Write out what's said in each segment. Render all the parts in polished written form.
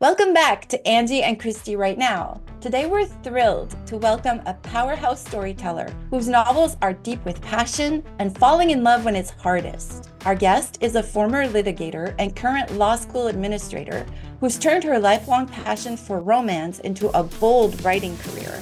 Welcome back to Angie and Christie Right Now. Today we're thrilled to welcome a powerhouse storyteller whose novels are deep with passion and falling in love when it's hardest. Our guest is a former litigator and current law school administrator who's turned her lifelong passion for romance into a bold writing career.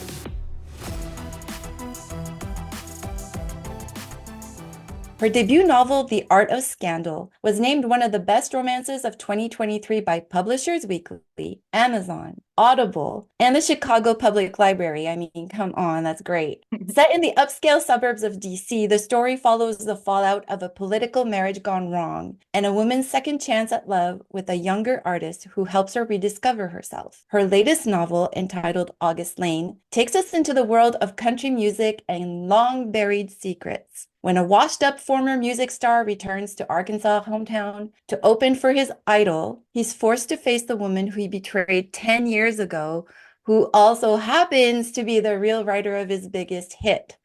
Her debut novel, The Art of Scandal, was named one of the best romances of 2023 by Publishers Weekly, Amazon, Audible, and the Chicago Public Library. I mean, come on, that's great. Set in the upscale suburbs of DC, the story follows the fallout of a political marriage gone wrong and a woman's second chance at love with a younger artist who helps her rediscover herself. Her latest novel, entitled August Lane, takes us into the world of country music and long-buried secrets. When a washed-up former music star returns to Arkansas hometown to open for his idol, he's forced to face the woman who he betrayed 10 years ago, who also happens to be the real writer of his biggest hit.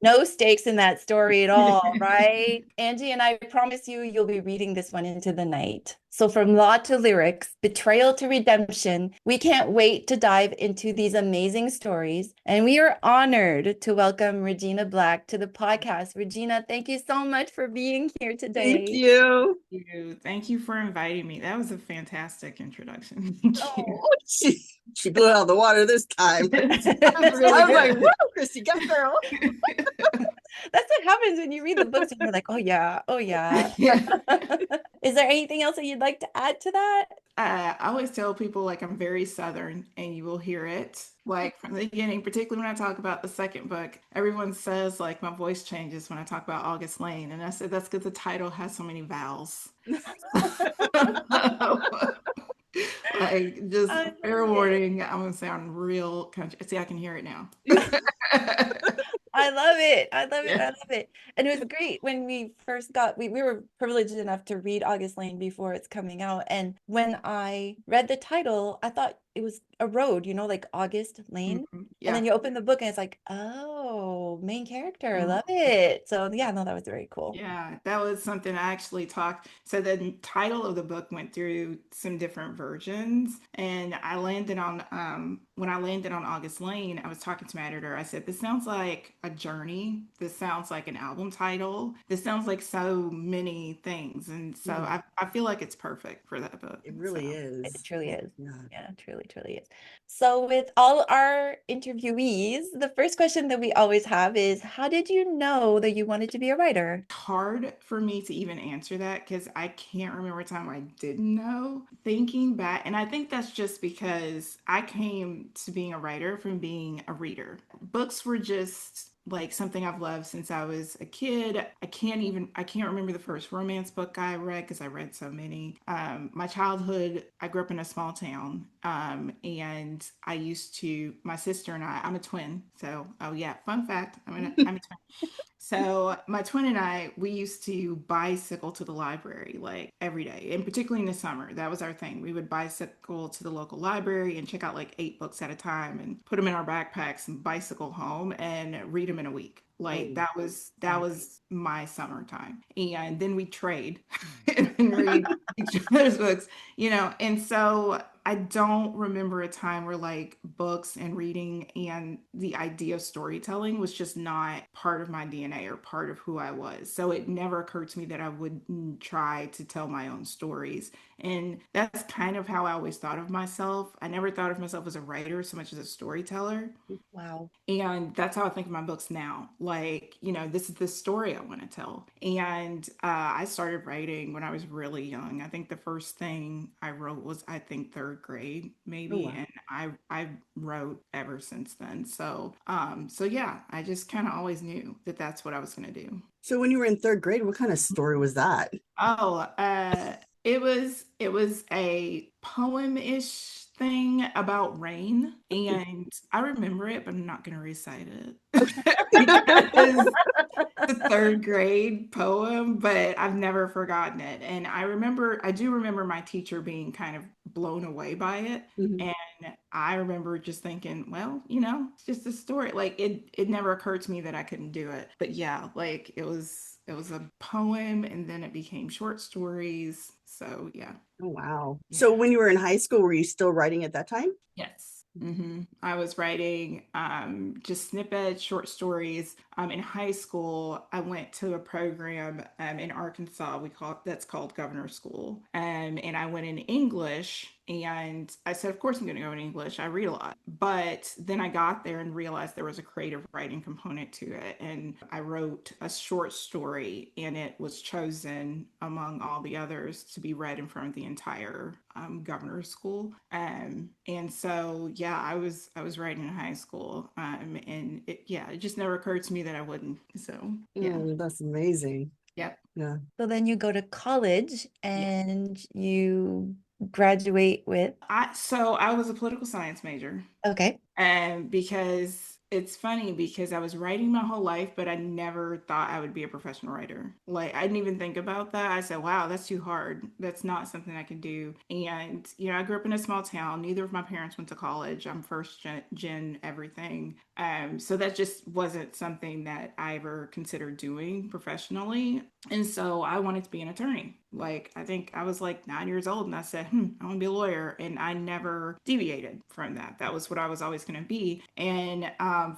No stakes in that story at all, right? Angie and I promise you'll be reading this one into the night. So from law to lyrics, betrayal to redemption, we can't wait to dive into these amazing stories. And we are honored to welcome Regina Black to the podcast. Regina, thank you so much for being here today. Thank you. Thank you for inviting me. That was a fantastic introduction. Thank you. Oh, she blew it out of the water this time. I'm like, whoa, Christy, go girl. That's what happens when you read the books and you're like, oh yeah. Is there anything else that you'd like to add to that? I always tell people like I'm very Southern, and you will hear it like from the beginning, particularly when I talk about the second book. Everyone says like my voice changes when I talk about August Lane, and I said that's because the title has so many vowels. Like, just fair warning, I'm gonna sound real country. See, I can hear it now. I love it. I love it. And it was great when we first we were privileged enough to read August Lane before it's coming out. And when I read the title, I thought it was a road, like August Lane. Yeah. And then you open the book and it's like, oh, main character. I love it. So yeah, no, that was very cool. Yeah, that was something I actually talked. So the title of the book went through some different versions, and I landed on when I landed on August Lane, I was talking to my editor. I said, "This sounds like a journey. This sounds like an album title. This sounds like so many things." And so I feel like it's perfect for that book. It really is. It truly is. Yeah, truly is. So with all our interviewees, the first question that we always have is, how did you know that you wanted to be a writer? Hard for me to even answer that because I can't remember a time I didn't know. Thinking back, and I think that's just because I came to being a writer from being a reader. Books were just like something I've loved since I was a kid. I can't remember the first romance book I read because I read so many. My childhood, I grew up in a small town, and my sister and I'm a twin. So, oh yeah, fun fact, I'm a twin. So my twin and I, we used to bicycle to the library like every day, and particularly in the summer, that was our thing. We would bicycle to the local library and check out like 8 books at a time and put them in our backpacks and bicycle home and read them in a week. Like that was my summertime. And then we trade and read each other's books, and so I don't remember a time where like books and reading and the idea of storytelling was just not part of my DNA or part of who I was. So it never occurred to me that I would try to tell my own stories. And that's kind of how I always thought of myself. I never thought of myself as a writer so much as a storyteller. Wow. And that's how I think of my books now. Like, this is the story I want to tell. And I started writing when I was really young. I think the first thing I wrote was, I think, third grade, maybe. Oh, wow. And I wrote ever since then. So, yeah, I just kind of always knew that that's what I was going to do. So when you were in third grade, what kind of story was that? Oh, it was a poem-ish thing about rain, and I remember it, but I'm not going to recite it because it's a third grade poem, but I've never forgotten it. And I do remember my teacher being kind of blown away by it. And I remember just thinking, well, it's just a story. Like it never occurred to me that I couldn't do it. But yeah, like it was it was a poem, and then it became short stories. So yeah. Oh, wow. Yeah. So when you were in high school, were you still writing at that time? Yes. I was writing just snippets, short stories. In high school, I went to a program in Arkansas. We call it, that's called Governor School. And I went in English, and I said, of course I'm going to go in English. I read a lot. But then I got there and realized there was a creative writing component to it. And I wrote a short story, and it was chosen among all the others to be read in front of the entire Governor School. And so, yeah, I was writing in high school. And it just never occurred to me that I wouldn't. So, yeah. That's amazing. Yep. Yeah. So then you go to college Yeah. and you graduate with, So I was a political science major. okay, And because it's funny because I was writing my whole life, but I never thought I would be a professional writer. Like, I didn't even think about that. I said, wow, that's too hard. That's not something I can do. And, I grew up in a small town. Neither of my parents went to college. I'm first gen everything. So that just wasn't something that I ever considered doing professionally. And so I wanted to be an attorney. Like, I think I was like 9 years old, and I said, I want to be a lawyer. And I never deviated from that. That was what I was always going to be. And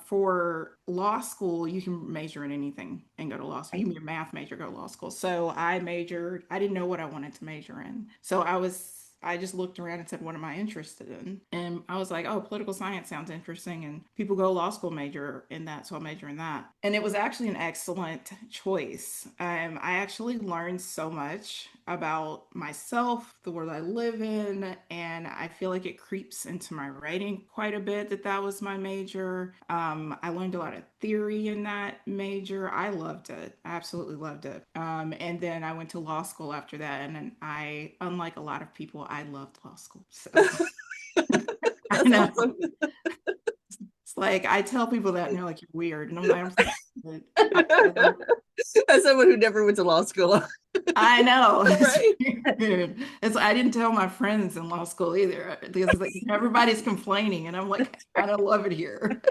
for law school, you can major in anything and go to law school. You can be a math major, go to law school. So I didn't know what I wanted to major in. So I just looked around and said, what am I interested in? And I was like, oh, political science sounds interesting. And people go law school major in that. So I'll major in that. And it was actually an excellent choice. I actually learned so much about myself, the world I live in. And I feel like it creeps into my writing quite a bit that was my major. I learned a lot of theory in that major. I loved it. I absolutely loved it. And then I went to law school after that. And then unlike a lot of people, I loved law school. So I That's know. awesome. It's like I tell people that and they're like, you're weird. And I'm like, I love it. As someone who never went to law school. I know. Right. It's weird. I didn't tell my friends in law school either because it's like everybody's complaining and I'm like, I don't love it here.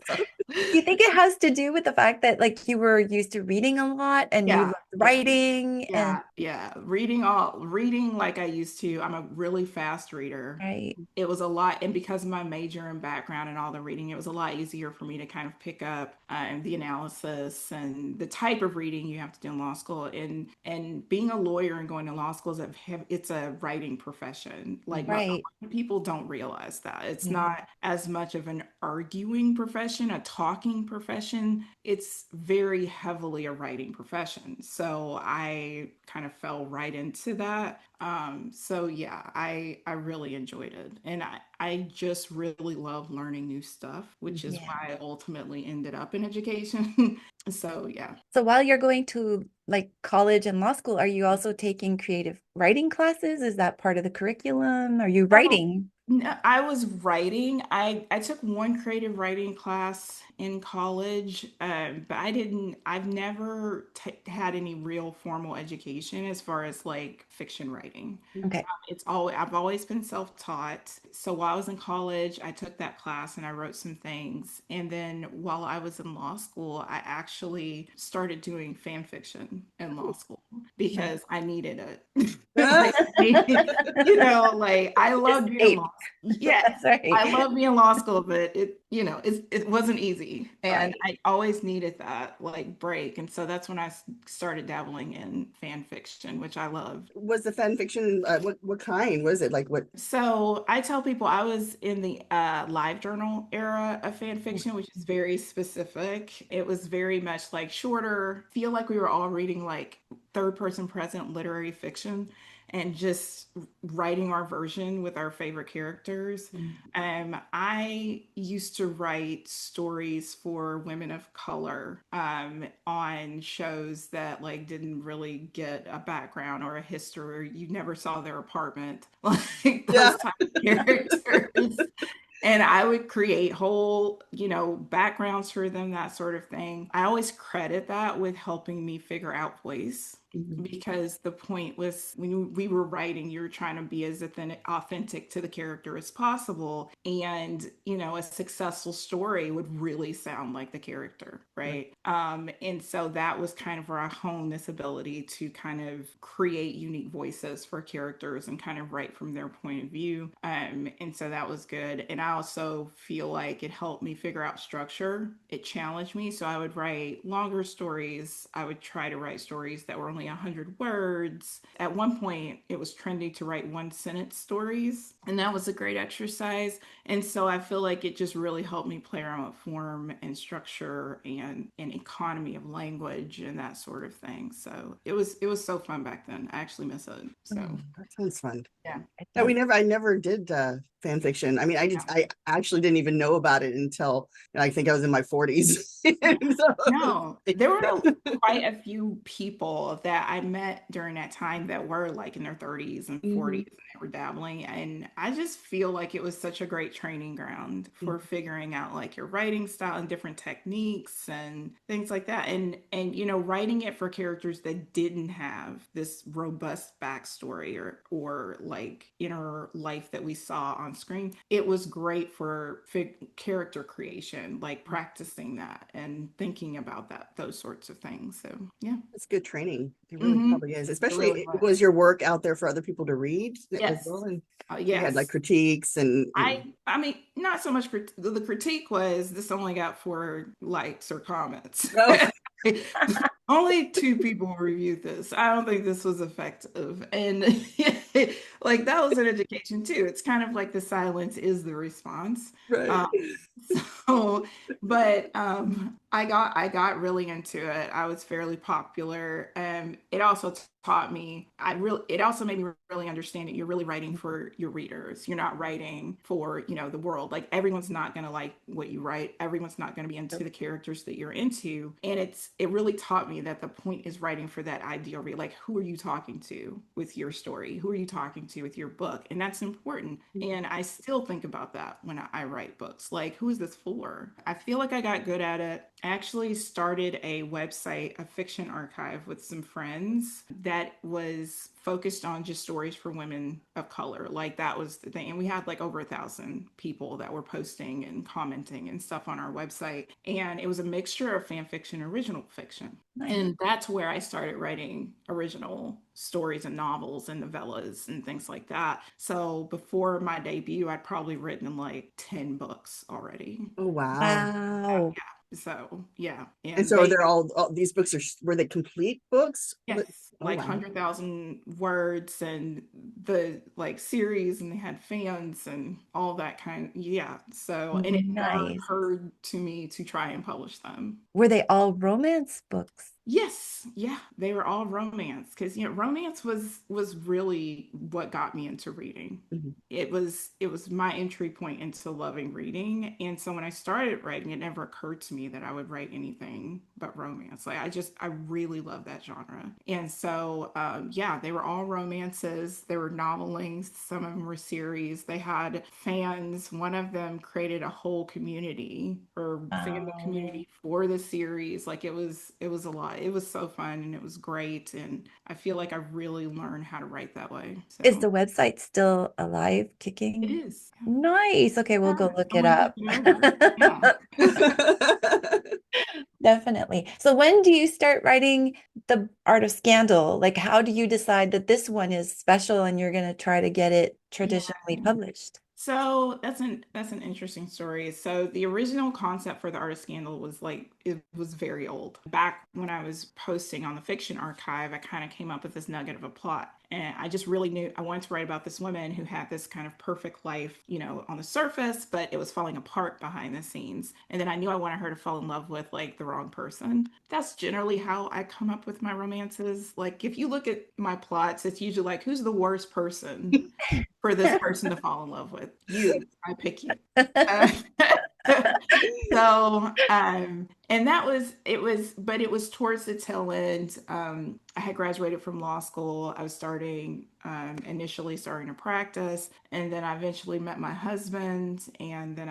So, do you think it has to do with the fact that like you were used to reading a lot and you yeah, loved yeah. writing and Yeah. Reading like I used to. I'm a really fast reader. right, It was a lot, and because of my major and background and all the reading, it was a lot easier for me to kind of pick up the analysis and the type of reading you have to do in law school. And being a lawyer and going to law school it's a writing profession. Like a lot right. of people don't realize that it's Yeah. not as much of an arguing profession, a talking profession. It's very heavily a writing profession. So I kind of fell right into that. So yeah, I really enjoyed it. And I just really love learning new stuff, which is Yeah. why I ultimately ended up in education. So yeah. So while you're going to like college and law school, are you also taking creative writing classes? Is that part of the curriculum? Are you Oh, writing? no, I was writing. I took one creative writing class in college, but I've never had any real formal education as far as like fiction writing. Okay. I've always been self-taught. So while I was in college, I took that class and I wrote some things. And then while I was in law school, I actually started doing fan fiction in law school Nice. because I needed it. Like, like I love being in Escape. law. Yes, That's right. I love being in law school, but it wasn't easy, and Right. I always needed that like break, and so that's when I started dabbling in fan fiction, which I love. Was the fan fiction what kind was it? Like what? So I tell people I was in the live journal era of fan fiction, which is very specific. It was very much like shorter, feel like we were all reading like third person present literary fiction and just writing our version with our favorite characters. I used to write stories for women of color on shows that like didn't really get a background or a history, or you never saw their apartment, like Yeah. those type of characters. And I would create whole, backgrounds for them, that sort of thing. I always credit that with helping me figure out voice Mhm. because the point was when we were writing, you were trying to be as authentic to the character as possible. And, you know, a successful story would really sound like the character, Right. right? And so that was kind of where I honed this ability to kind of create unique voices for characters and kind of write from their point of view. And so that was good. And I also feel like it helped me figure out structure. It challenged me. So I would write longer stories. I would try to write stories that were only 100 words. At one point, it was trendy to write one sentence stories, and that was a great exercise. And so I feel like it just really helped me play around with form and structure and an economy of language and that sort of thing. So it was so fun back then. I actually miss it. So Oh, that sounds fun. yeah. It Yeah, does. I never did fan fiction. I mean, I actually didn't even know about it until I think I was in my 40s. No, there were quite a few people that I met during that time that were like in their 30s and Mhm. 40s and they were dabbling. And I just feel like it was such a great training ground for figuring out like your writing style and different techniques and things like that. And you know, writing it for characters that didn't have this robust backstory or like inner life that we saw on screen. It was great for character creation, like practicing that and thinking about those sorts of things. So yeah. It's good training. It really Mm-hmm. probably is. It really Especially was. was your work out there for other people to read as Yes. well? And you had like Yes. critiques and I mean, not so much the critique was this only got 4 likes or comments. oh, Only 2 people reviewed this. I don't think this was effective. And like that was an education too. It's kind of like the silence is the response. right. Um, so, but I got really into it. I was fairly popular. It also taught me it also made me really understand that you're really writing for your readers. You're not writing for, you know, the world. Like everyone's not going to like what you write. Everyone's not going to be into the characters that you're into. And it really taught me that the point is writing for that ideal reader. Like who are you talking to with your story? Who are you talking to with your book? And that's important. And I still think about that when I write books. Like who is this for? I feel like I got good at it. I actually started a website, a fiction archive with some friends that was focused on just stories for women of color. Like that was the thing. And we had like over 1,000 people that were posting and commenting and stuff on our website. And it was a mixture of fan fiction and original fiction. Nice. And that's where I started writing original stories and novels and novellas and things like that. So before my debut, I'd probably written like 10 books already. Oh wow. Wow. So yeah, And and so they they're all these books were they complete books? yes, Oh like wow. 100,000 words and the like series, and they had fans and all that kind. Yeah, so and it never Nice. occurred to me to try and publish them. Were they all romance books? Yes, yeah, they were all romance because you know romance was really what got me into reading. Mhm. It was my entry point into loving reading, and so when I started writing, it never occurred to me that I would write anything but romance. Like I really love that genre, and so yeah, they were all romances. They were novel lengths. Some of them were series. They had fans. One of them created a whole community or fandom Oh. community for the series. Like it was a lot. It was so fun and it was great. And I feel like I really learned how to write that way. Is So the website still alive, it kicking? is. Nice. Okay, we'll Yeah, go look it someone took up. it over. Yeah. Definitely. So when do you start writing The Art of Scandal? Like, how do you decide that this one is special and you're going to try to get it Yeah. traditionally published? So that's an interesting story. So the original concept for the Artist Scandal was like it was very old. Back when I was posting on the fiction archive, I kind of came up with this nugget of a plot. And I just really knew I wanted to write about this woman who had this kind of perfect life, you know, on the surface, but it was falling apart behind the scenes. And then I knew I wanted her to fall in love with like the wrong person. That's generally how I come up with my romances. Like if you look at my plots, it's usually like who's the worst person for this person to fall in love with. You, I pick you. Uh, So, and that was but it was towards the tail end. I had graduated from law school. I was initially starting to practice, and then I eventually met my husband, and then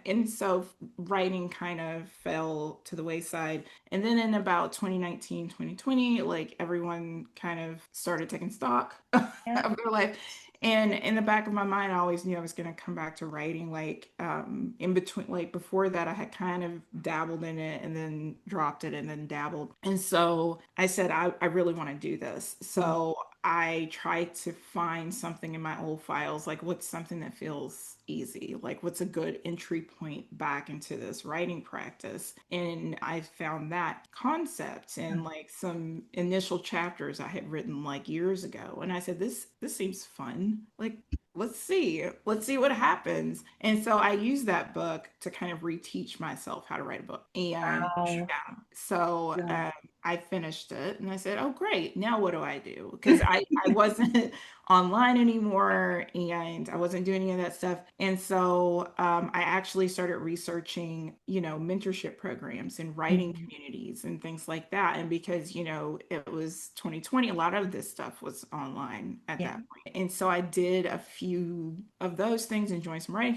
and so writing kind of fell to the wayside. And then in about 2019, 2020, like everyone kind of started taking stock of Yeah. their life. And in the back of my mind, I always knew I was going to come back to writing. Like in between, like before that, I had kind of dabbled in it and then dropped it and then dabbled. And so I said, I really want to do this. So I tried to find something in my old files, like what's something that feels easy, like what's a good entry point back into this writing practice. And I found that concept in like some initial chapters I had written like years ago. And I said, this seems fun. Like let's see what happens. And so I used that book to kind of reteach myself how to write a book. And Wow. yeah, so Yeah. I finished it and I said, oh, great. Now what do I do? Because I wasn't online anymore and I wasn't doing any of that stuff. And so I actually started researching, mentorship programs and writing Mhm. communities and things like that. And because, it was 2020, a lot of this stuff was online at Yeah. that point. And so I did a few of those things and joined some writing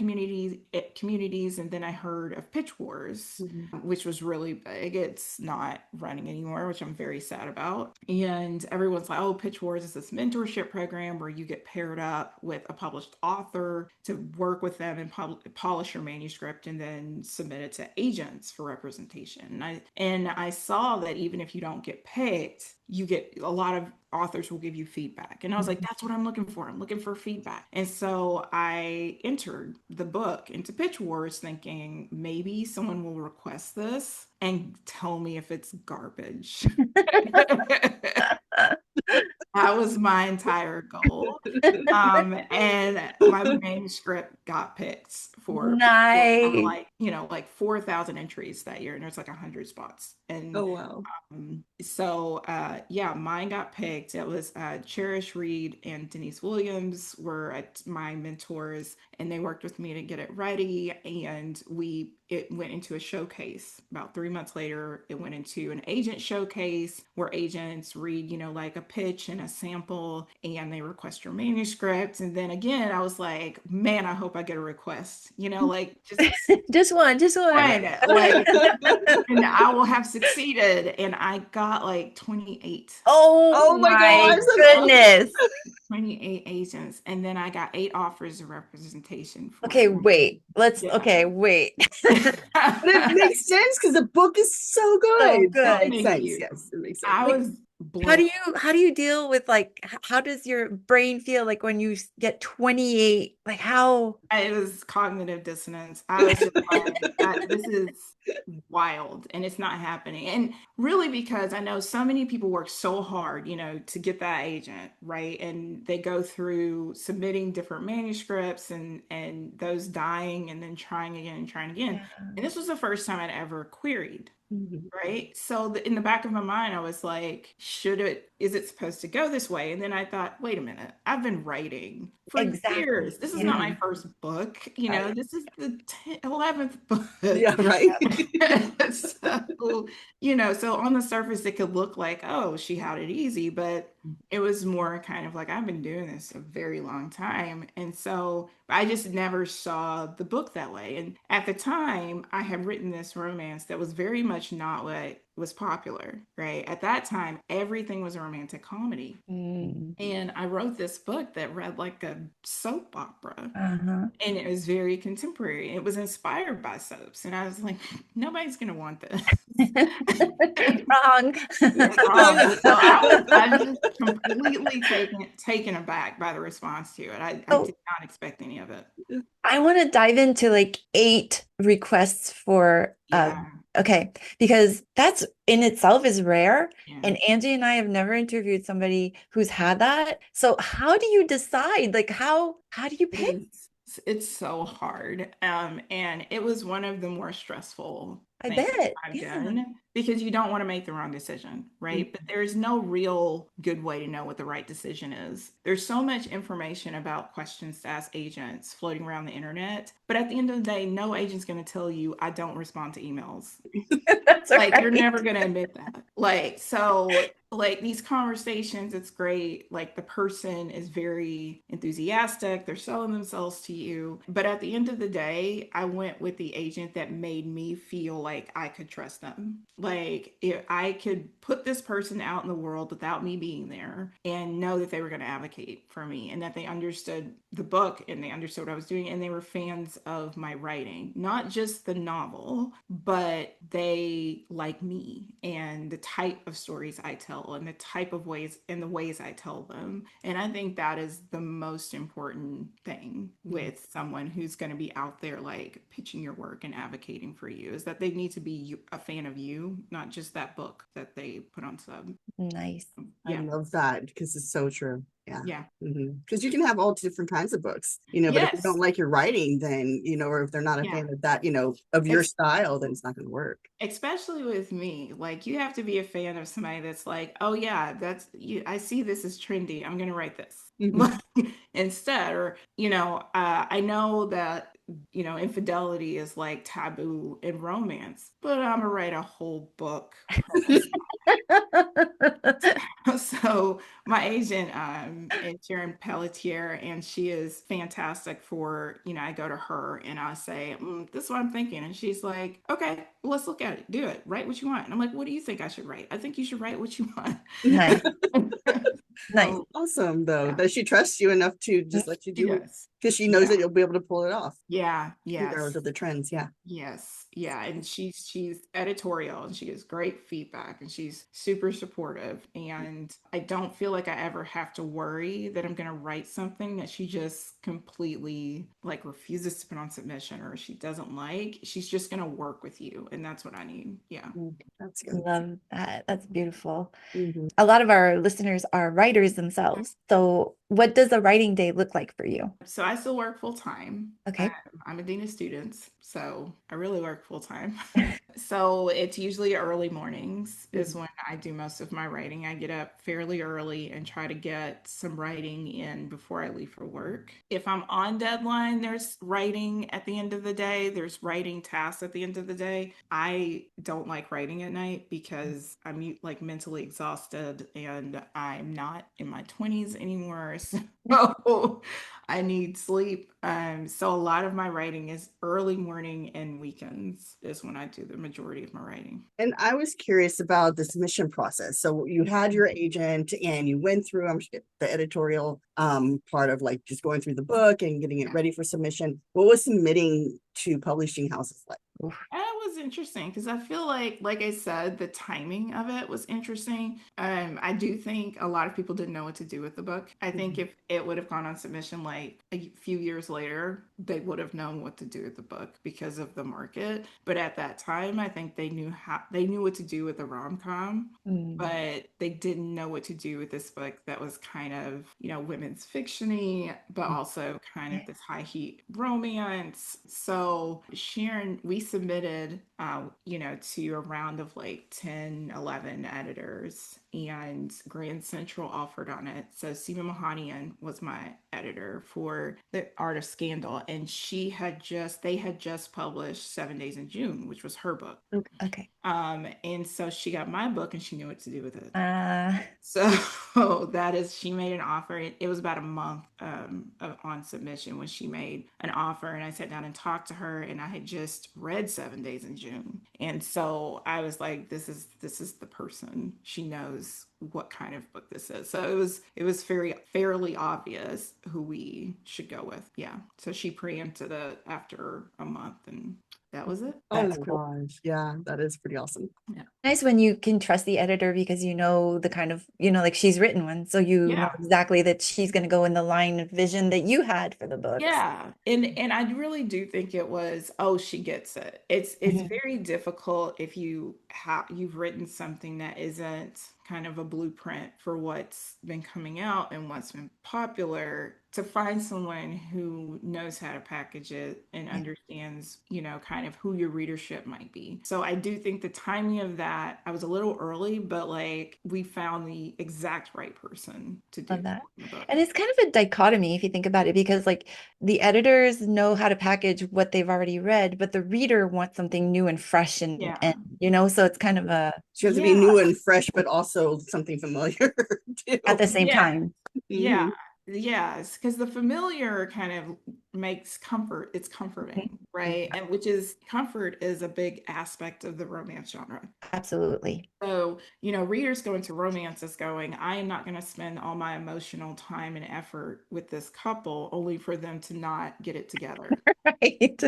communities. And then I heard of Pitch Wars, Mhm. which was really big. It's not running anymore, which I'm very sad about. And everyone's like, oh, Pitch Wars is this mentorship program where you get paired up with a published author to work with them and polish your manuscript and then submit it to agents for representation. And I saw that even if you don't get picked, you get a lot of authors will give you feedback. And I was like, Mhm. that's what I'm looking for. I'm looking for feedback. And so I entered the book into Pitch Wars thinking maybe someone will request this and tell me if it's garbage. That was my entire goal. And my manuscript got picked for Pitch Wars out of Nice. like 4,000 entries that year, and there's like 100 spots. And Oh, wow. yeah, mine got picked. It was Cherish Reed and Denise Williams were my mentors, and they worked with me to get it ready. And it went into a showcase. About 3 months later, it went into an agent showcase where agents read, like a pitch and a sample, and they request your manuscript. And then again, I was like, man, I hope I get a request, like just Just one, just one. one, like, and I will have succeeded. And I got like 28 Oh Oh my my gosh, that's awesome. goodness. 28 agents, and then I got 8 offers of representation for Okay, it. wait. Yeah. Wait. But it makes sense because the book is so So good. So it good. makes Thank sense. you. Yes, it makes sense. I Like, was blown. how do you deal with like how does your brain feel like when you get 28? Like how It was cognitive dissonance. I was just like, this is wild and it's not happening. And really, because I know so many people work so hard, to get that agent, right? And they go through submitting different manuscripts and those dying and then trying again and trying again. Yeah. And this was the first time I'd ever queried. Mhm. Right. So in the back of my mind, I was like, is it supposed to go this way? And then I thought, wait a minute, I've been writing for Exactly. years. This is not Yeah. my Mhm. first book. Right. This is the 11th book. Yeah, right. So, so on the surface, it could look like, oh, she had it easy, but it was more kind of like, I've been doing this a very long time. And so I just never saw the book that way. And at the time, I had written this romance that was very much not what was popular, right? At that time, everything was a romantic comedy. Mm. And I wrote this book that read like a soap opera. Uh-huh. And it was very contemporary. It was inspired by soaps. And I was like, nobody's going to want this. Wrong. No, Wrong. So I was just completely taken aback by the response to it. I Oh, did not expect any of it. I want to dive into like 8 requests for Yeah. okay, because that's in itself is rare. Yeah. And Angie and I have never interviewed somebody who's had that. So how do you decide? Like how do you pick? It's so hard. And it was one of the more stressful I things bet. I've Yeah. done because you don't want to make the wrong decision, right? But there's no real good way to know what the right decision is. There's so much information about questions to ask agents floating around the internet, but at the end of the day, no agent's going to tell you I don't respond to emails. That's all Like they're right. never gonna admit that. Like, so like these conversations, it's great. Like the person is very enthusiastic, they're selling themselves to you. But at the end of the day, I went with the agent that made me feel like I could trust them. Like if I could put this person out in the world without me being there and know that they were gonna advocate for me and that they understood the book and they understood what I was doing and they were fans of my writing, not just the novel, but they like me and the type of stories I tell and the type of ways and the ways I tell them. And I think that is the most important thing with someone who's going to be out there like pitching your work and advocating for you is that they need to be a fan of you, not just that book that they put on sub. Nice. I Yeah. love that because it's so true. Yeah. Yeah. Because you can have all different kinds of books, but if they don't Yes. like your writing, then, or if they're not a Yeah. fan of that, of your style, then it's not going to work. Especially with me, like you have to be a fan of somebody that's like, oh yeah, that's you. I see this is trendy. I'm gonna write this Mhm. instead, or I know that infidelity is like taboo in romance, but I'm gonna write a whole book. So my agent is Sharon Pelletier, and she is fantastic for, I go to her and I say, this is what I'm thinking. And she's like, okay, well, let's look at it. Do it. Write what you want. And I'm like, what do you think I should write? I think you should write what you want. Nice. Nice. So, Awesome, though, yeah, that she trusts you enough to just let you she do it does. because she knows Yeah. that you'll be able to pull it off, Yeah. regardless Yes. of the trends. Yeah. Yes, yeah, and she's editorial and she gives great feedback and she's super supportive and I don't feel like I ever have to worry that I'm gonna write something that she just completely like refuses to put on submission or she doesn't like. She's just gonna work with you and that's what I need. Yeah. That's good. Love that. That's beautiful. Mhm. A lot of our listeners are writers themselves. So, what does a writing day look like for you? So I still work full time. Okay. I'm a dean of students, so I really work full time. So it's usually early mornings is Mhm. when I do most of my writing. I get up fairly early and try to get some writing in before I leave for work. If I'm on deadline, there's writing at the end of the day, there's writing tasks at the end of the day. I don't like writing at night because I'm like mentally exhausted and I'm not in my 20s anymore. So I need sleep. So a lot of my writing is early morning and weekends is when I do the majority of my writing. And I was curious about the submission process. So you had your agent and you went through the editorial part of like just going through the book and getting it Yeah. ready for submission. What was submitting to publishing houses like? That was interesting because I feel like I said, the timing of it was interesting. I do think a lot of people didn't know what to do with the book. I think Mhm. if it would have gone on submission like a few years later, they would have known what to do with the book because of the market. But at that time, I think they knew what to do with the rom-com, Mm. but they didn't know what to do with this book that was kind of, women's fictiony, but also kind of this high heat romance. So Sharon, we submitted, to a round of like 10, 11 editors, and Grand Central offered on it. So Seema Mahanian was my editor for the Art of Scandal, and they had just published 7 Days in June, which was her book. Okay. And so she got my book and she knew what to do with it. Uh, So she made an offer. It was about a month on submission when she made an offer, and I sat down and talked to her. And I had just read 7 Days in June, and so I was like, "This is the person. She knows what kind of book this is." So it was fairly obvious who we should go with. Yeah. So she preempted it after a month, and that was it. Oh that's my cool. gosh. Yeah, that is pretty awesome. Yeah. Nice when you can trust the editor because you know the kind of, like she's written one. So you know Yeah. exactly that she's going to go in the line of vision that you had for the books. Yeah, and I really do think it was, oh, she gets it. It's Mhm. very difficult if you've written something that isn't kind of a blueprint for what's been coming out and what's been popular. to find someone who knows how to package it and Yeah. understands, kind of who your readership might be. So I do think the timing of that, I was a little early, but like we found the exact right person to Love do that. the book. And it's kind of a dichotomy if you think about it, because like the editors know how to package what they've already read, but the reader wants something new and fresh and Yeah. so it's kind of a She has to be Yeah. new and fresh, but also something familiar too. at the same Yeah. time. Yeah. Mhm. Yes, because the familiar kind of makes comfort, it's comforting, right? And which is comfort is a big aspect of the romance genre. Absolutely. So, readers go into romances going, I am not going to spend all my emotional time and effort with this couple only for them to not get it together. Right.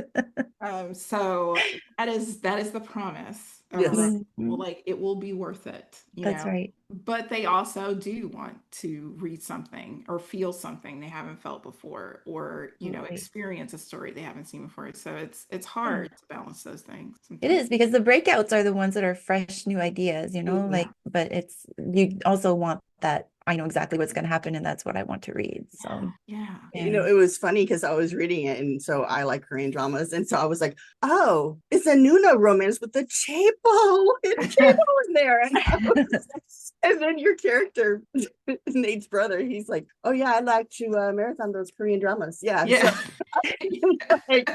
So that is the promise of a Yes. romance. Mhm. Well, like it will be worth it, That's right. but they also do want to read something or feel something they haven't felt before, or Absolutely. experience a story they haven't seen before. So it's Yeah. hard to balance those things It sometimes. is because the breakouts are the ones that are fresh, new ideas, Mhm. Yeah, like, but it's, you also want that, I know exactly what's going to happen and that's what I want to read. yeah, So, yeah. yeah. It was funny because I was reading it, and so I like Korean dramas, and so I was like, "Oh, it's a Nuna romance with the chaepo, it's chaepo in there." And then your character, Nate's brother, he's like, "Oh yeah, I like to marathon those Korean dramas." Yeah, so Yeah. like,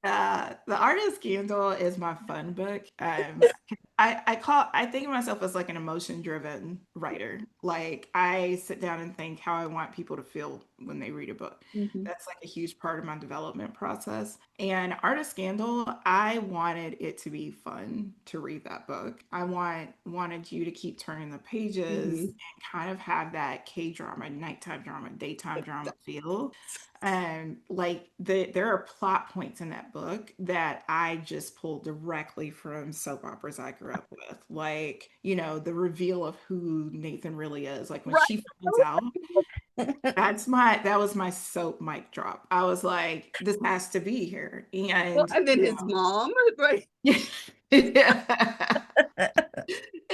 The Art of Scandal is my fun book. I think of myself as like an emotion driven writer. Like I sit down and think how I want people to feel when they read a book. Mhm. That's like a huge part of my development process. And Art of Scandal, I wanted it to be fun to read that book. I wanted you to keep turning the pages mhm. and kind of have that K drama, nighttime drama, daytime drama feel. Like there are plot points in that book that I just pulled directly from soap operas I grew up with. Like, the reveal of who Nathan really is. Like when Right. she finds out, that was my soap mic drop. I was like, this has to be here. Well, And and then his mom, right? yeah.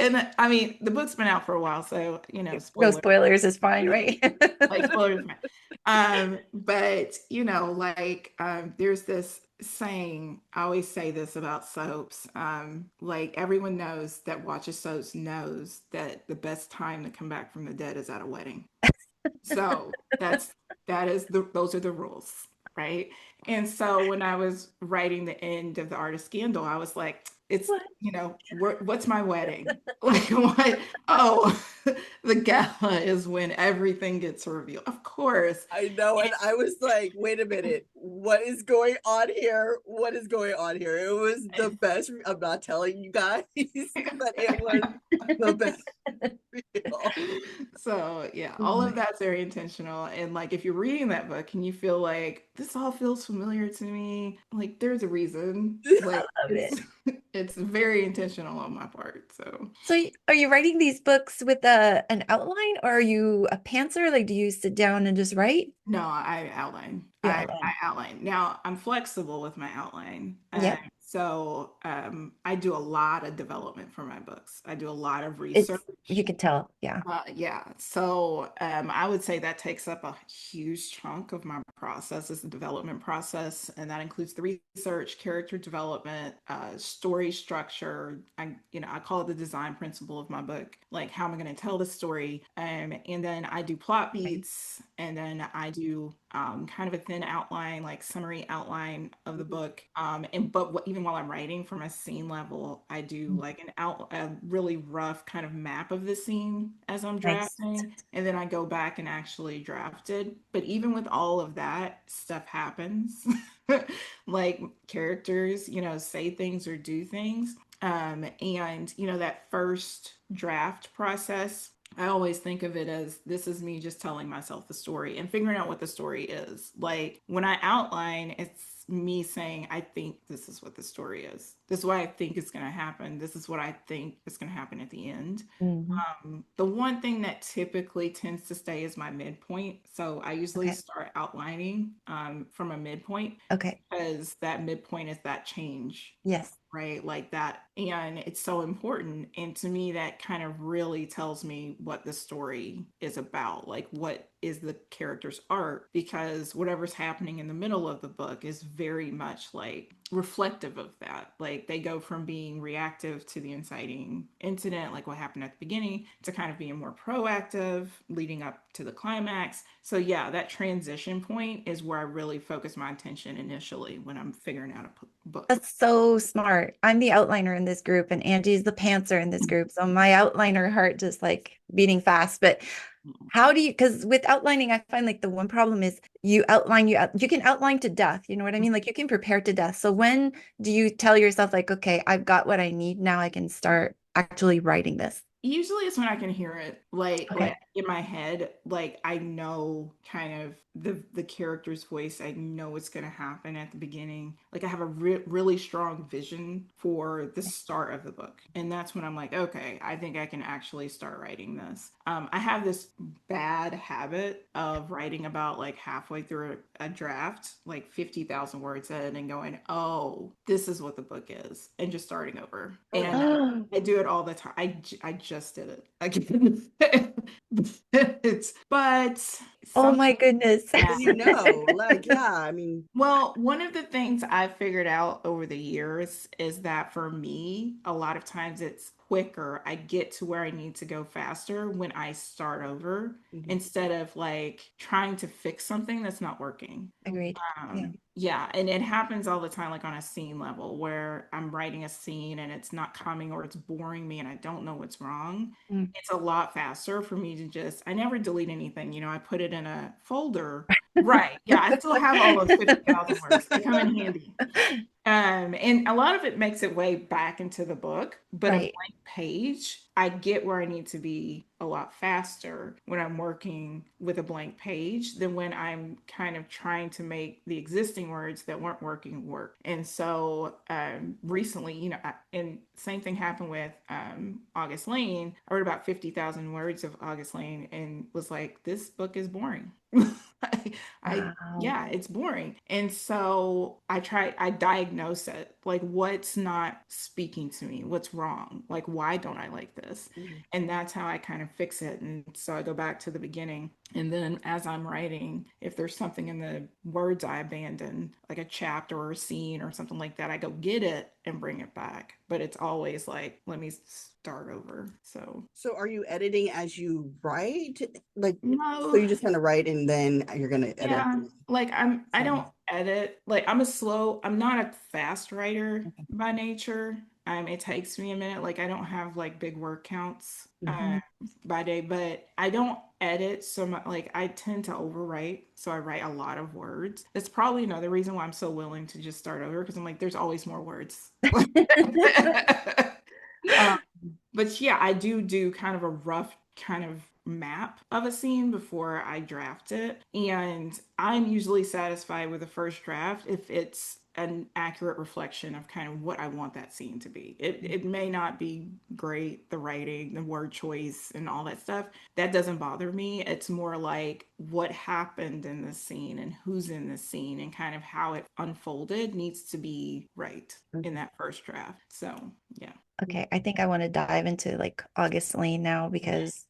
And I mean, the book's been out for a while, so No spoiler. spoilers is fine, right? Like spoilers. But like there's this saying, I always say this about soaps. Like everyone knows that watches soaps knows that the best time to come back from the dead is at a wedding. So those are the rules, right? And so when I was writing the end of the Art of Scandal, I was like, it's What? what's my wedding? Like what? Oh, the gala is when everything gets revealed. Of course. I know, and I was like, wait a minute, what is going on here? What is going on here? It was the best. I'm not telling you guys, but it was the best reveal. So yeah, Oh all my, of that's very intentional. And like if you're reading that book and you feel like this all feels familiar to me, like there's a reason. I Like love it. it's very intentional on my part. So So are you writing these books with an outline, or are you a pantser? Like, do you sit down and just write? no, I outline. You I outline. outline. Now I'm flexible with my outline. Yep. So I do a lot of development for my books. I do a lot of It's, research. you can tell. Yeah. Yeah, so I would say that takes up a huge chunk of my process is the development process, and that includes the research, character development, story structure. I call it the design principle of my book. Like, how am I going to tell the story? And then I do plot Right. beats, and then I do kind of a thin outline, like summary outline of the book. Even while I'm writing from a scene level, I do like a really rough kind of map of the scene as I'm Nice. drafting, and then I go back and actually draft it. But even with all of that, stuff happens. Like characters, say things or do things. And that first draft process, I always think of it as this is me just telling myself the story and figuring out what the story is. Like when I outline, it's me saying, I think this is what the story is. This is what I think is going to happen. This is what I think is going to happen at the end. Mhm. The one thing that typically tends to stay is my midpoint. So I usually Okay. start outlining from a midpoint Okay. because that midpoint is that change, Yes. right? Like that. And it's so important. And to me, that kind of really tells me what the story is about, like is the character's art, because whatever's happening in the middle of the book is very much like reflective of that. Like they go from being reactive to the inciting incident, like what happened at the beginning, to kind of being more proactive leading up to the climax. So yeah, that transition point is where I really focus my attention initially when I'm figuring out a book. That's so smart. I'm the outliner in this group, and Angie's the pantser in this group. So my outliner heart just like beating fast. But how do you, because with outlining, I find like the one problem is you outline, you can outline to death. You know what I mean? Like you can prepare to death. So when do you tell yourself, like, okay, I've got what I need now, I can start actually writing this? Usually it's when I can hear it, like Okay. in my head, like I know kind of the character's voice. I know what's going to happen at the beginning. Like I have a really strong vision for the start of the book, and that's when I'm like, okay, I think I can actually start writing this. I have this bad habit of writing about like halfway through a draft, like 50,000 words in, and going, oh, this is what the book is, and just starting over. Oh, And wow. Oh, I do it all the time. I just did it again. But oh some, my goodness. yeah. You know, like, yeah, I mean, Well, one of the things I figured out over the years is that for me, a lot of times it's quicker. I get to where I need to go faster when I start over mhm. instead of like trying to fix something that's not working. Agreed. Yeah. Yeah, and it happens all the time, like on a scene level, where I'm writing a scene and it's not coming or it's boring me and I don't know what's wrong. Mm. It's a lot faster for me to just, I never delete anything, I put it in a folder. Right. Yeah, I still have all those 50,000 words. They come in handy. And a lot of it makes it way back into the book, but a Right. blank page, I get where I need to be a lot faster when I'm working with a blank page than when I'm kind of trying to make the existing words that weren't working work. And so recently, and same thing happened with August Lane. I wrote about 50,000 words of August Lane and was like, this book is boring. I Wow. yeah, it's boring. And so I diagnose it. Like, what's not speaking to me? What's wrong? Like, why don't I like this? Mhm. And that's how I kind of fix it. And so I go back to the beginning. And then as I'm writing, if there's something in the words I abandon, like a chapter or a scene or something like that, I go get it and bring it back. But it's always like, let me start over. So, So are you editing as you write? Like, so no. you just kind of write and then you're gonna edit. Yeah, like I So don't nice. edit. Like I'm not a fast writer Okay. by nature. It takes me a minute. Like I don't have like big word counts Mhm. by day, but I don't edit so much. Like I tend to overwrite, so I write a lot of words. That's probably another reason why I'm so willing to just start over because I'm like, there's always more words. Um, but yeah, I do kind of a rough kind of map of a scene before I draft it. And I'm usually satisfied with the first draft if it's an accurate reflection of kind of what I want that scene to be. It may not be great, the writing, the word choice, and all that stuff. That doesn't bother me. It's more like what happened in the scene and who's in the scene and kind of how it unfolded needs to be right in that first draft. So, yeah. Okay, I think I want to dive into like August Lane now because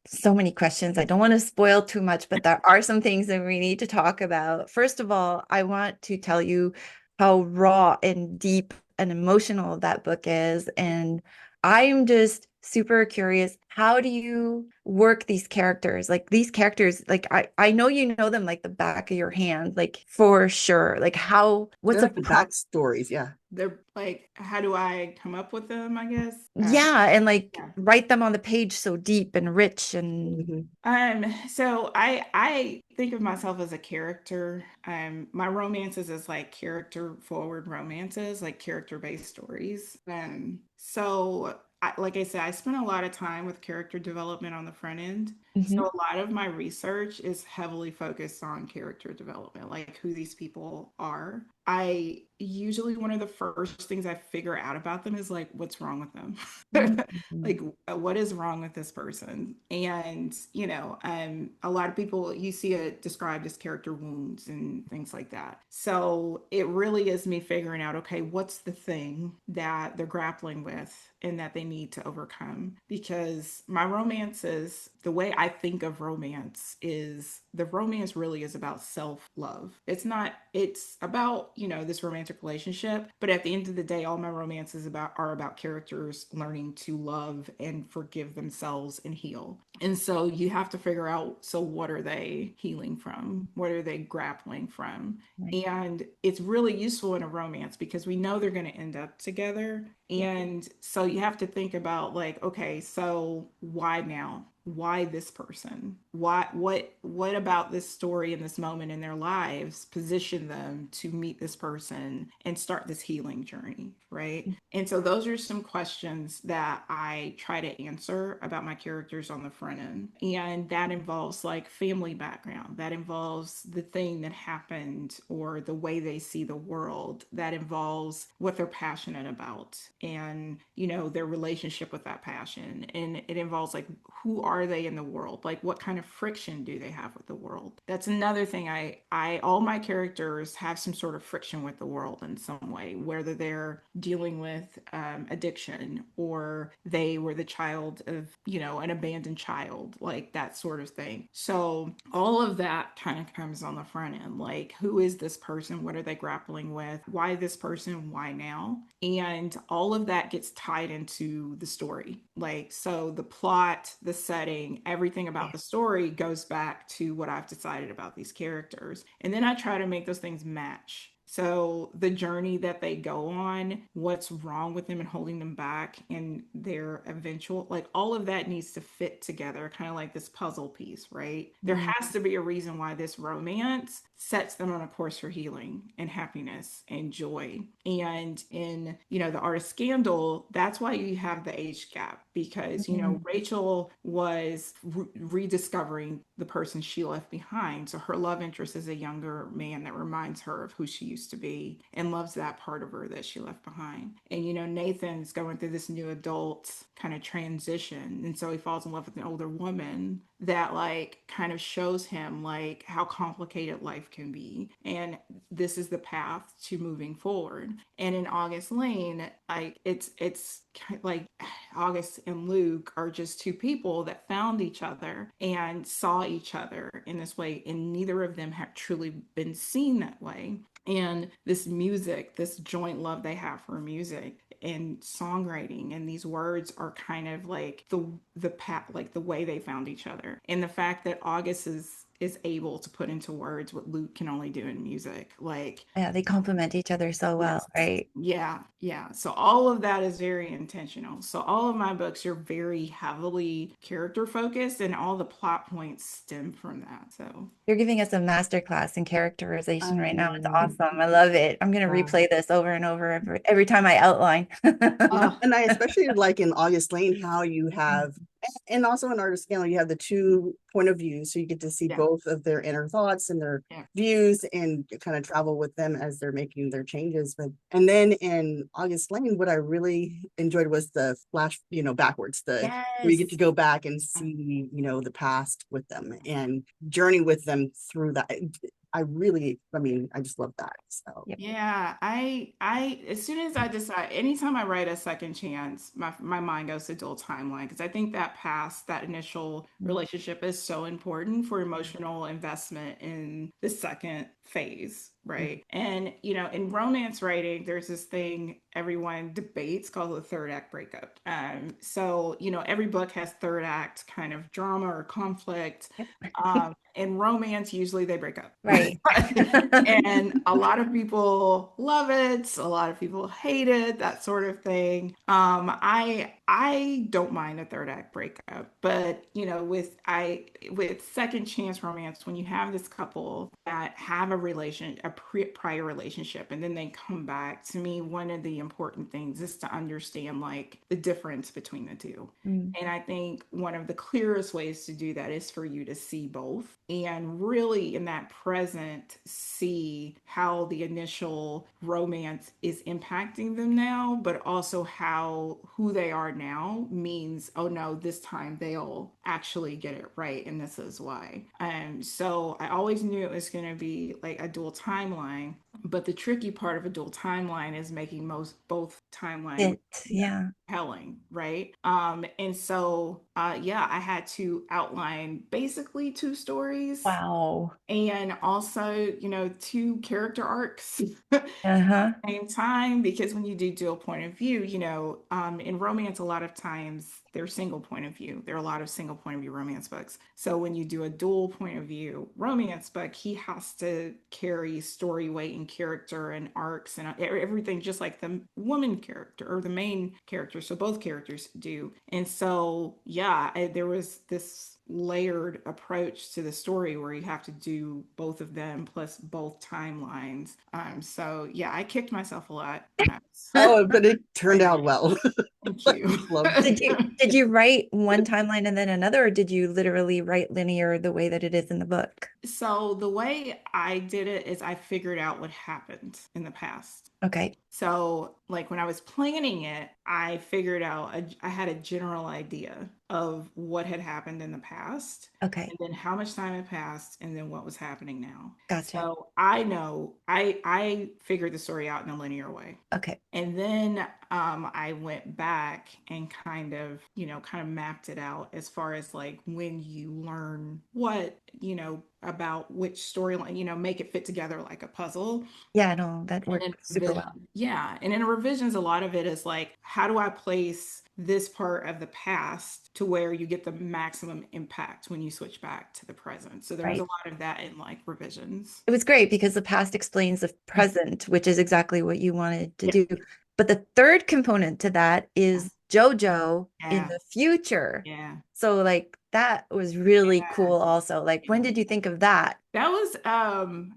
so many questions. I don't want to spoil too much, but there are some things that we need to talk about. First of all, I want to tell you how raw and deep and emotional that book is. And I'm just super curious. How do you work these characters? Like these characters, like I know you know them like the back of your hand, like for sure. Like They're what's a like the backstories, yeah. They're like, how do I come up with them, I guess? yeah, and like Yeah. write them on the page so deep and rich and Mhm. So I think of myself as a character. My romances is like character forward romances, like character based stories. Like I said, I spent a lot of time with character development on the front end. So Mhm. a lot of my research is heavily focused on character development, like who these people are. I usually one of the first things I figure out about them is like what's wrong with them. Mhm. Like what is wrong with this person? And a lot of people, you see it described as character wounds and things like that. So it really is me figuring out, okay, what's the thing that they're grappling with and that they need to overcome? Because my romances, the way I I think of romance is the romance really is about self-love. It's about, this romantic relationship, but at the end of the day, all my romances are about characters learning to love and forgive themselves and heal. And so you have to figure out, so what are they healing from? What are they grappling from? Right. And it's really useful in a romance because we know they're going to end up together. And so you have to think about, like, okay, so why now? Why this person? What about this story and this moment in their lives position them to meet this person and start this healing journey, right? And so those are some questions that I try to answer about my characters on the front end. And that involves like family background, that involves the thing that happened or the way they see the world, that involves what they're passionate about and, their relationship with that passion. And it involves like, who are they in the world? Like, what kind of friction do they have with the world? That's another thing. All my characters have some sort of friction with the world in some way, whether they're dealing with addiction or they were the child of, an abandoned child, like that sort of thing. So all of that kind of comes on the front end. Like, who is this person? What are they grappling with? Why this person? Why now? And all of that gets tied into the story. Like, so the plot, the setting, everything about the story goes back to what I've decided about these characters. And then I try to make those things match. So the journey that they go on, what's wrong with them and holding them back, and their eventual, like all of that needs to fit together, kind of like this puzzle piece, right? There has to be a reason why this romance sets them on a course for healing and happiness and joy. And in, the art of Scandal, that's why you have the age gap because, Rachel was rediscovering the person she left behind. So her love interest is a younger man that reminds her of who she used to be and loves that part of her that she left behind. And, Nathan's going through this new adult kind of transition. And so he falls in love with an older woman that like kind of shows him like how complicated life can be and this is the path to moving forward. And in August Lane, like it's like August and Luke are just two people that found each other and saw each other in this way, and neither of them have truly been seen that way. And this music, this joint love they have for music and songwriting and these words are kind of like like the way they found each other, and the fact that August is able to put into words what Luke can only do in music. Like, Yeah, they complement each other so yes. well, right? Yeah. So all of that is very intentional. So all of my books are very heavily character focused, and all the plot points stem from that. So You're giving us a masterclass in characterization right now. It's Um, awesome. I love it. I'm going to yeah. replay this over and over every time I outline. oh And I especially like in August Lane how you have, and also in Artist Scandal, you have the two point of views, so you get to see yeah, both of their inner thoughts and their yeah, views, and kind of travel with them as they're making their changes. But and then in August Lane, what I really enjoyed was the flash, backwards, the where you get to Yes. go back and see, the past with them and journey with them through that. I just love that. So Yep. yeah. I as soon as I decide, anytime I write a second chance, my mind goes to dual timeline because I think that past, that initial relationship is so important for emotional investment in the second phase, right? And in romance writing, there's this thing everyone debates called the third act breakup. So every book has third act kind of drama or conflict. Yep. In romance, usually they break up. Right. And a lot of people love it, a lot of people hate it, that sort of thing. I don't mind a third act breakup, but with second chance romance, when you have this couple that have prior relationship and then they come back, to me one of the important things is to understand like the difference between the two. Mm. And I think one of the clearest ways to do that is for you to see both and really in that present see how the initial romance is impacting them now, but also how who they are now means, oh no, this time they'll actually get it right. And this is why. So I always knew it was going to be like a dual timeline. But the tricky part of a dual timeline is making both timeline It, yeah. compelling, right? And so yeah, I had to outline basically two stories Wow. and also, two character arcs Uh-huh. same time, because when you do dual point of view, in romance, a lot of times they're single point of view. There are a lot of single point of view romance books. So when you do a dual point of view romance book, he has to carry story weight and character and arcs and everything, just like the woman character or the main character. So both characters do. And so, yeah, there was this layered approach to the story where you have to do both of them plus both timelines. So yeah, I kicked myself a lot when I was Oh, but it turned writing. out well. Thank I you. loved it. Did you write one timeline and then another, or did you literally write linear the way that it is in the book? So the way I did it is I figured out what happened in the past. Okay. So, like when I was planning it, I figured out, I had a general idea of what had happened in the past, Okay. and then how much time had passed, and then what was happening now. Gotcha. So I know I figured the story out in a linear way. Okay. And then I went back and kind of mapped it out as far as like when you learn what, about which storyline, make it fit together like a puzzle. Yeah, no, that And in worked super well. yeah. And in revisions, a lot of it is like, how do I place this part of the past to where you get the maximum impact when you switch back to the present? So there was a Right. lot of that in like revisions. It was great because the past explains the present, which is exactly what you wanted to Yeah. do. But the third component to that is JoJo in Yeah. the future. Yeah. So like that was really Yeah. cool also. Like when Yeah. did you think of that? That was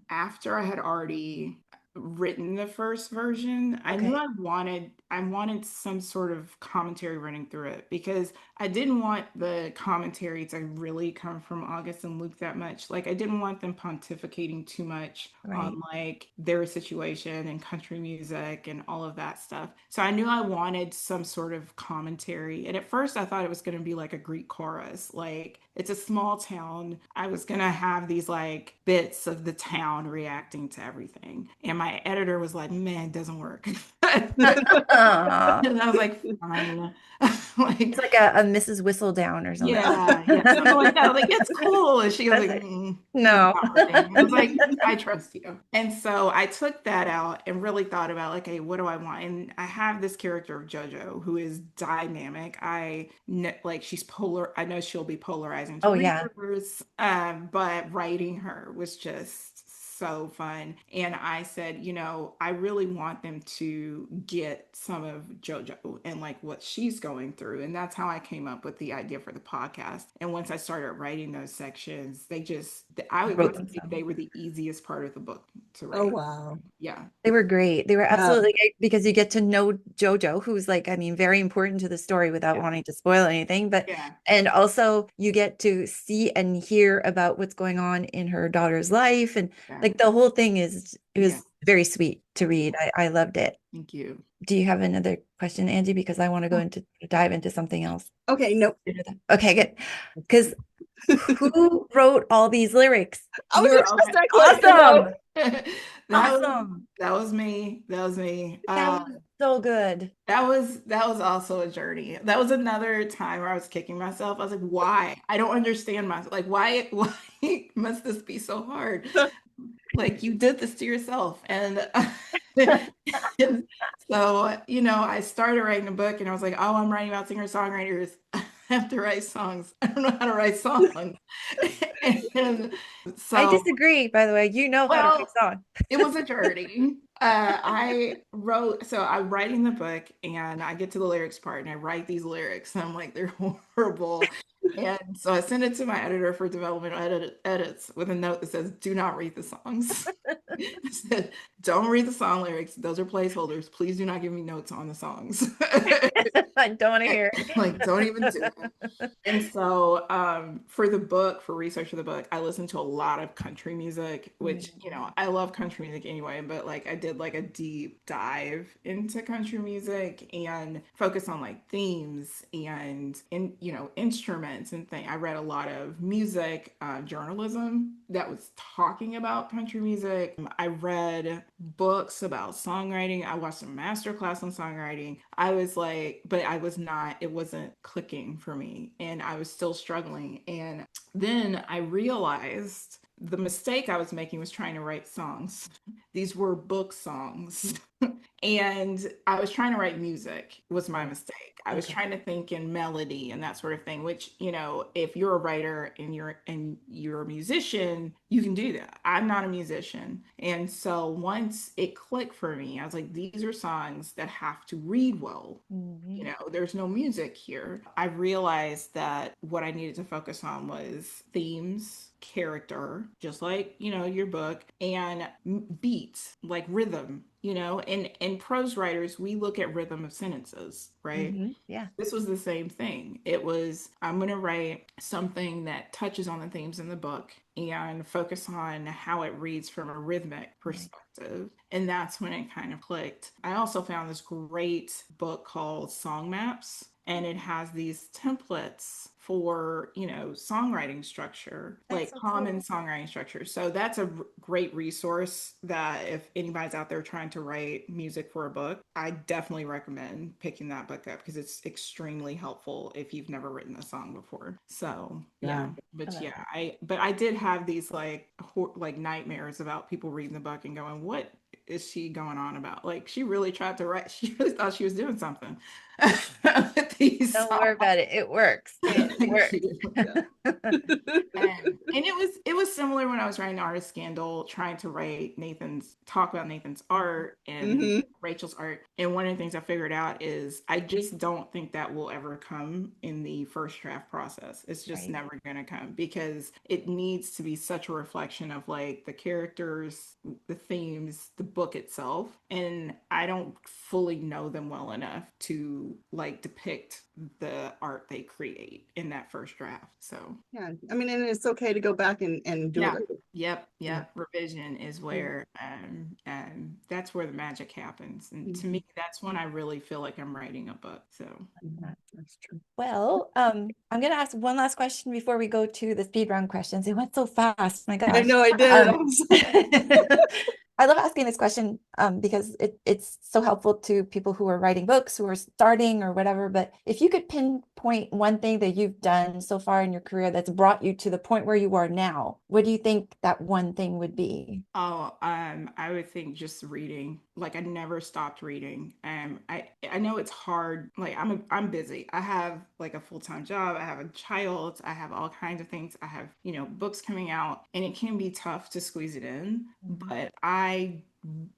after I had already written the first version. I knew Okay. I wanted some sort of commentary running through it because I didn't want the commentary to really come from August and Luke that much. Like I didn't want them pontificating too much Right. on like their situation and country music and all of that stuff. So I knew I wanted some sort of commentary. And at first I thought it was going to be like a Greek chorus. Like it's a small town. I was going to have these like bits of the town reacting to everything. And my editor was like, man, it doesn't work. Aw. And I was like, fine. It's Like, like a Mrs. Whistledown or something. yeah, yeah, something like that. I was like, it's cool. And she goes That's like, it. it's No. not working. I was like, I trust you. And so I took that out and really thought about, like, okay, what do I want? And I have this character of JoJo who is dynamic. I know, like, she's polar. I know she'll be polarizing to Oh yeah. readers, but writing her was just so fun. And I said, I really want them to get some of JoJo and like what she's going through. And that's how I came up with the idea for the podcast. And once I started writing those sections, I You would wrote really them think some. they were the easiest part of the book to Oh, write. wow. Yeah. They were great. They were Yeah. absolutely great because you get to know JoJo, who's like, I mean, very important to the story without Yeah. wanting to spoil anything. But, Yeah. and also you get to see and hear about what's going on in her daughter's life. And Yeah. like the whole thing it Yeah. was very sweet to read. I loved it. Thank you. Do you have another question, Angie? Because I want to dive into something else. Okay, no. Okay, good. Because who wrote all these lyrics? I was You're just Okay. that question. awesome. That was Awesome. that was me. That was me. That was so good. That was also a journey. That was another time where I was kicking myself. I was like, why? I don't understand myself. Like, why must this be so hard? Like you did this to yourself. And, and so, I started writing a book and I was like, oh, I'm writing about singer-songwriters. I have to write songs. I don't know how to write songs. And I so, disagree, by the way. You know how to write well, songs. it was a journey. I'm writing the book and I get to the lyrics part and I write these lyrics and I'm like, they're horrible. And so I send it to my editor for developmental edits with a note that says, do not read the songs. I said, don't read the song lyrics. Those are placeholders. Please do not give me notes on the songs. I don't want to hear it. Like, don't even do it. And so, for research for the book, I listened to a lot of country music, which, I love country music anyway, but like I did like a deep dive into country music and focus on like themes and instruments and things. I read a lot of music journalism that was talking about country music. I read books about songwriting. I watched a master class on songwriting. I was like, but I was not, it wasn't clicking for me. And I was still struggling. And then I realized the mistake I was making was trying to write songs. These were book songs. And I was trying to write music was my mistake. I was Okay. trying to think in melody and that sort of thing, which, you know, if you're a writer and you're a musician, you can do that. I'm not a musician. And so once it clicked for me, I was like, these are songs that have to read well. You Mhm. know, there's no music here. I realized that what I needed to focus on was themes, character, just like, you know, your book, and beats, like rhythm, you know, and prose writers, we look at rhythm of sentences, right? Yeah. This was the same thing. It was, I'm going to write something that touches on the themes in the book and focus on how it reads from a rhythmic Right. perspective. And that's when it kind of clicked. I also found this great book called Song Maps, and it has these templates for, you know, songwriting structure, That's like so common cool. songwriting structure. So that's a great resource that if anybody's out there trying to write music for a book, I definitely recommend picking that book up because it's extremely helpful if you've never written a song before. So yeah, Yeah. I but love yeah, it. I did have these like like nightmares about people reading the book and going, what is she going on about? Like she really tried to write, she really thought she was doing something with these Don't worry songs. about it. It works. It Thank works. you. Yeah. And it was similar when I was writing Artist Scandal, trying to write Nathan's talk about Nathan's art and Hmm. Rachel's art. And one of the things I figured out is I just don't think that will ever come in the first draft process. It's just Right. never gonna come because it needs to be such a reflection of like the characters, the themes, the book itself. And I don't fully know them well enough to like depict the art they create in that first draft. So Yeah. I mean, and it's okay to go back and do it yeah. later. Yep. Yeah. Yep. Revision is Yeah. where that's where the magic happens. And to Mhm. me, that's when I really feel like I'm writing a book. So That's true. Well, I'm gonna ask one last question before we go to the speed round questions. It went so fast. My I gosh. know I did. Um, I love asking this question because it's so helpful to people who are writing books, who are starting or whatever. But if you could pinpoint one thing that you've done so far in your career that's brought you to the point where you are now, what do you think that one thing would be? oh, I would think just reading. Like I never stopped reading. I know it's hard. Like I'm busy. I have like a full-time job. I have a child. I have all kinds of things. I have, you know, books coming out, and it can be tough to squeeze it in. Mhm. But I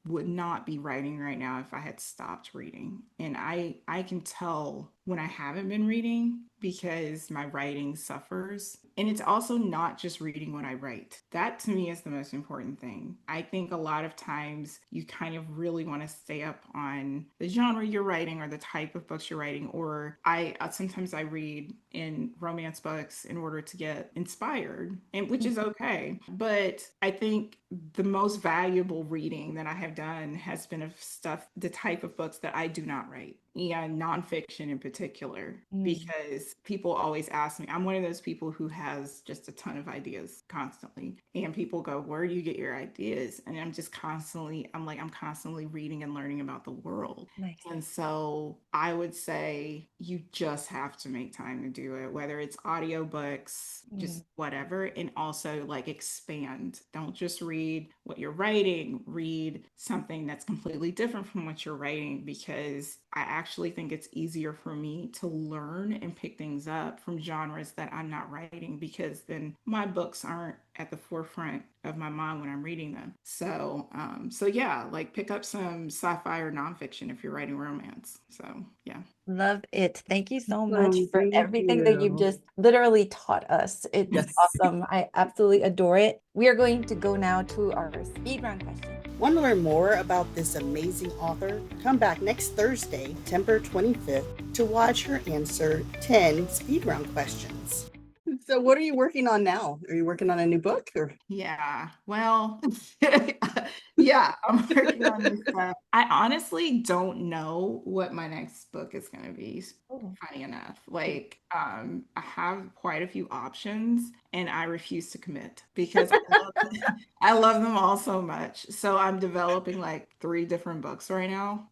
would not be writing right now if I had stopped reading. And I can tell when I haven't been reading because my writing suffers. And it's also not just reading what I write. That to me is the most important thing. I think a lot of times you kind of really want to stay up on the genre you're writing or the type of books you're writing. Or I sometimes I read in romance books in order to get inspired, and which is okay. But I think the most valuable reading that I have done has been of stuff, the type of books that I do not write, and nonfiction in particular, Mm, because people always ask me, I'm one of those people who has just a ton of ideas constantly. And people go, where do you get your ideas? And I'm like, I'm constantly reading and learning about the world. nice. And so I would say you just have to make time to do it, whether it's audiobooks, Mm, just whatever, and also like expand. Don't just read what you're writing, read something that's completely different from what you're writing, because I actually think it's easier for me to learn and pick things up from genres that I'm not writing, because then my books aren't at the forefront of my mind when I'm reading them. So yeah, like pick up some sci-fi or nonfiction if you're writing romance. So yeah. love it. Thank you so much Oh, for thank everything that you've you. just literally taught us. It's Yes. awesome. I absolutely adore it. We are going to go now to our speed round question. Want to learn more about this amazing author? Come back next Thursday, September 25th, to watch her answer 10 speed round questions. So, what are you working on now? Are you working on a new book or? Yeah, well, yeah, I'm working on this stuff. I honestly don't know what my next book is going to be, Oh, funny enough. Like, I have quite a few options, and I refuse to commit because I love them all so much. So I'm developing like 3 different books right now.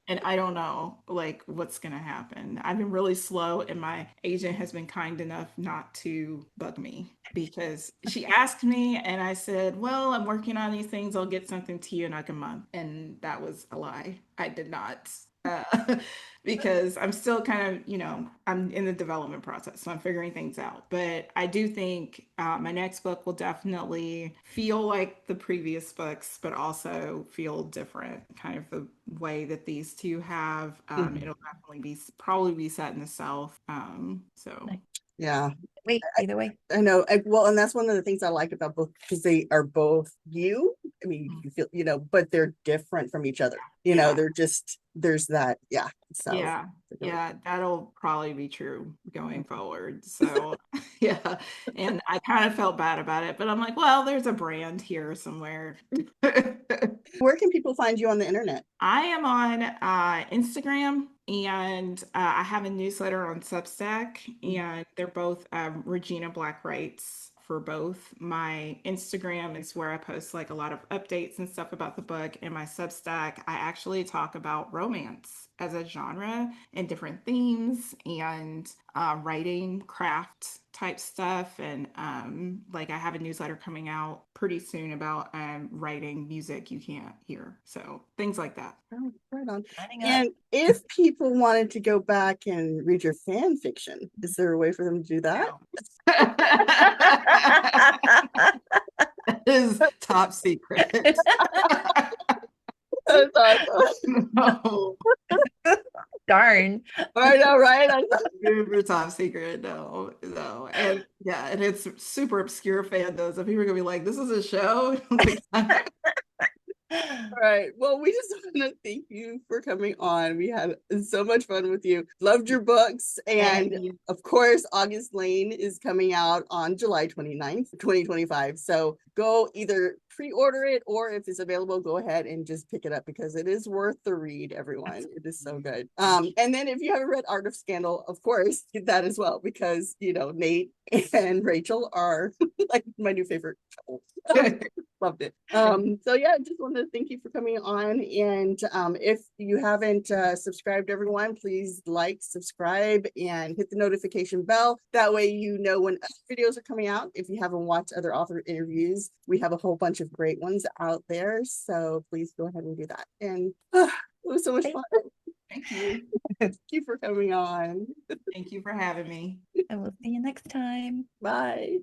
And I don't know like what's gonna happen. I've been really slow, and my agent has been kind enough not to bug me because she asked me and I said, well, I'm working on these things. I'll get something to you in like a month. And that was a lie. I did not. Uh, because I'm still kind of, I'm in the development process, so I'm figuring things out. But I do think my next book will definitely feel like the previous books, but also feel different, kind of the way that these two have. It'll definitely be probably be set in the South. So Nice. Yeah. Wait, either way. I know. Well, and that's one of the things I like about books, because they are both you. I mean, you feel, but they're different from each other. Yeah. They're just, there's that. Yeah. So yeah, that'll probably be true going forward. So yeah, and I kind of felt bad about it, but I'm like, well, there's a brand here somewhere. Where can people find you on the internet? I am on Instagram, and I have a newsletter on Substack, and they're both Regina Black writes for both. My Instagram is where I post like a lot of updates and stuff about the book, and my Substack, I actually talk about romance as a genre and different themes and writing craft type stuff. And like I have a newsletter coming out pretty soon about writing music you can't hear, so things like that. Oh, right on. Signing up. And if people wanted to go back and read your fan fiction, is there a way for them to do that? That is top secret. That's awesome. No. Darn. I know, right? Super top secret. No. And yeah, and it's super obscure fandoms. So people are gonna be like, this is a show. All right. Well, we just want to thank you for coming on. We had so much fun with you. Loved your books. And of course, August Lane is coming out on July 29th, 2025. So go either pre-order it, or if it's available, go ahead and just pick it up, because it is worth the read, everyone. It is so good. And then if you haven't read Art of Scandal, of course, get that as well, because Nate and Rachel are like my new favorite couple. Loved it. So yeah, just wanted to thank you for coming on. And if you haven't subscribed, everyone, please like, subscribe, and hit the notification bell. That way you know when other videos are coming out. If you haven't watched other author interviews, we have a whole bunch of great ones out there. So please go ahead and do that. And it was so much fun. Thank you. Thank you for coming on. Thank you for having me. And we'll see you next time. Bye.